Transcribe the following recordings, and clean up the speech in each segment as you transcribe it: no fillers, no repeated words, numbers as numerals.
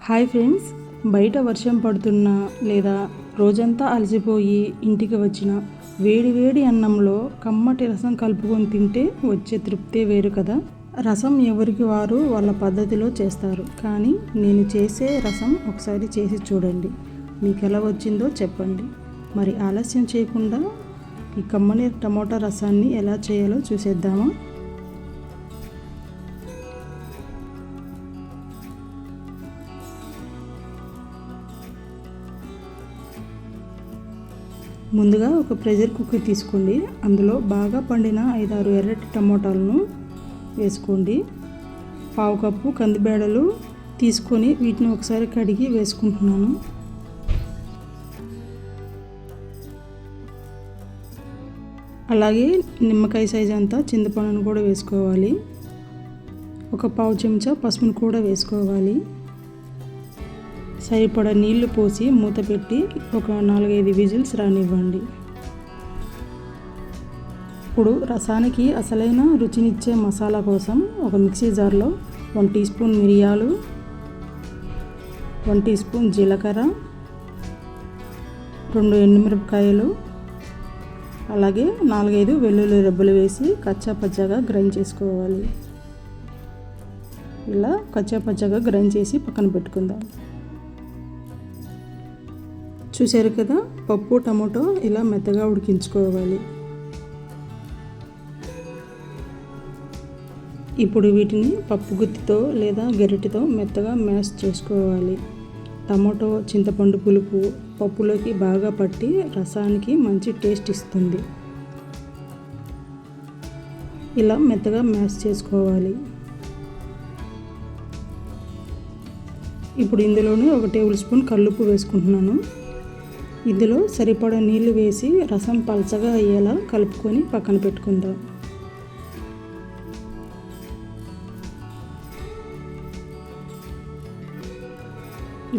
Hi friends, బయట వర్షం పడుతున్నా లేదా రోజంతా అలసిపోయి ఇంటికి వచ్చిన వేడి వేడి అన్నంలో కమ్మటి రసం కలుపుకొని తింటే వచ్చే తృప్తే వేరు కదా. రసం ఎవరికి వారు వాళ్ళ పద్ధతిలో చేస్తారు, కానీ నేను చేసే రసం ఒకసారి చేసి చూడండి, మీకు ఎలా వచ్చిందో చెప్పండి. మరి ఆలస్యం చేయకుండా ఈ కమ్మని టమోటా రసాన్ని ఎలా చేయాలో చూసేద్దామా. ముందుగా ఒక ప్రెషర్ కుక్కర్ తీసుకోండి. అందులో బాగా పండిన 5-6 ఎర్రటి టమోటాలను వేసుకోండి. పావు కప్పు కందిబేడలు తీసుకొని వీటిని ఒకసారి కడిగి వేసుకుంటున్నాను. అలాగే నిమ్మకాయ సైజ్ అంతా చింతపండును కూడా వేసుకోవాలి. ఒక పావు చెంచా పసుపును కూడా వేసుకోవాలి. సరిపడా నీళ్లు పోసి మూత పెట్టి ఒక 4-5 విజిల్స్ రానివ్వండి. ఇప్పుడు రసానికి అసలైన రుచినిచ్చే మసాలా కోసం ఒక మిక్సీ జార్లో 1 టీ స్పూన్ మిరియాలు, 1 టీ స్పూన్ జీలకర్ర, 2 ఎండుమిరపకాయలు, అలాగే 4-5 వెల్లుల్లి రెబ్బలు వేసి కచ్చాపచ్చాగా గ్రైండ్ చేసుకోవాలి. ఇలా కచ్చాపచ్చాగా గ్రైండ్ చేసి పక్కన పెట్టుకుందాం. చూశారు కదా, పప్పు టమాటో ఇలా మెత్తగా ఉడికించుకోవాలి. ఇప్పుడు వీటిని పప్పు గుత్తితో లేదా గరిటెతో మెత్తగా మ్యాష్ చేసుకోవాలి. టమాటో చింతపండు పులుపు పప్పులోకి బాగా పట్టి రసానికి మంచి టేస్ట్ ఇస్తుంది. ఇలా మెత్తగా మ్యాష్ చేసుకోవాలి. ఇప్పుడు ఇందులోనే 1 టేబుల్ స్పూన్ కల్లుప్పు వేసుకుంటున్నాను. ఇందులో సరిపడా నీళ్లు వేసి రసం పలచగా అయ్యేలా కలుపుకొని పక్కన పెట్టుకుందాం.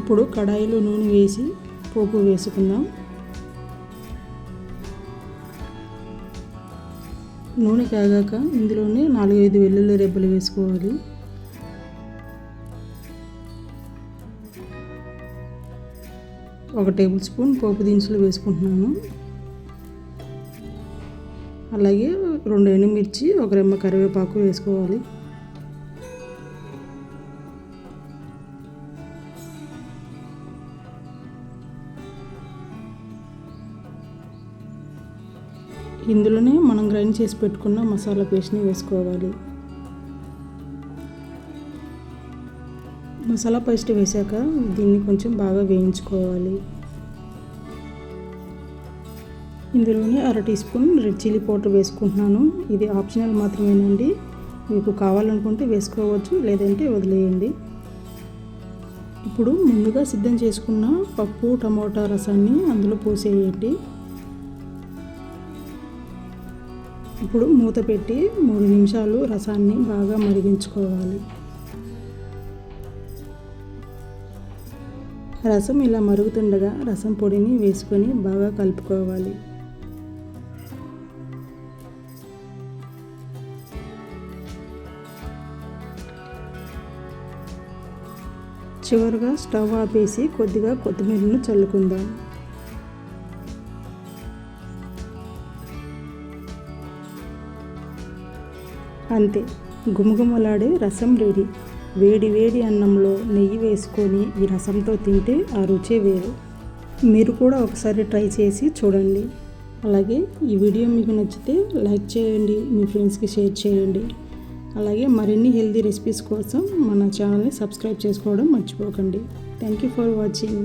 ఇప్పుడు కడాయిలో నూనె వేసి పోపు వేసుకుందాం. నూనె కాగాక ఇందులోనే 4-5 వెల్లుల్లి రెబ్బలు వేసుకోవాలి. ఒక టేబుల్ స్పూన్ పోపు దినుసులు వేసుకుంటున్నాను. అలాగే 2 ఎండుమిర్చి, 1 రెమ్మ కరివేపాకు వేసుకోవాలి. ఇందులోనే మనం గ్రైండ్ చేసి పెట్టుకున్న మసాలా పేస్ట్ని వేసుకోవాలి. మసాలా పేస్ట్ వేసాక దీన్ని కొంచెం బాగా వేయించుకోవాలి. ఇందులోనే 1/2 teaspoon red chilli powder వేసుకుంటున్నాను. ఇది ఆప్షనల్ మాత్రమేనండి, మీకు కావాలనుకుంటే వేసుకోవచ్చు, లేదంటే వదిలేయండి. ఇప్పుడు ముందుగా సిద్ధం చేసుకున్న పప్పు టమోటా రసాన్ని అందులో పోసేయండి. ఇప్పుడు మూత పెట్టి 3 నిమిషాలు రసాన్ని బాగా మరిగించుకోవాలి. రసం ఇలా మరుగుతుండగా రసం పొడిని వేసుకొని బాగా కలుపుకోవాలి. చివరగా స్టవ్ ఆపేసి కొద్దిగా కొత్తిమీరను చల్లుకుందాం. అంతే, గుమగుమలాడే రసం రెడీ. వేడి వేడి అన్నంలో నెయ్యి వేసుకొని ఈ రసంతో తింటే ఆ రుచే వేరు. మీరు కూడా ఒకసారి ట్రై చేసి చూడండి. అలాగే ఈ వీడియో మీకు నచ్చితే లైక్ చేయండి, మీ ఫ్రెండ్స్కి షేర్ చేయండి. అలాగే మరిన్ని హెల్తీ రెసిపీస్ కోసం మన ఛానల్ని సబ్స్క్రైబ్ చేసుకోవడం మర్చిపోకండి. Thank you for watching.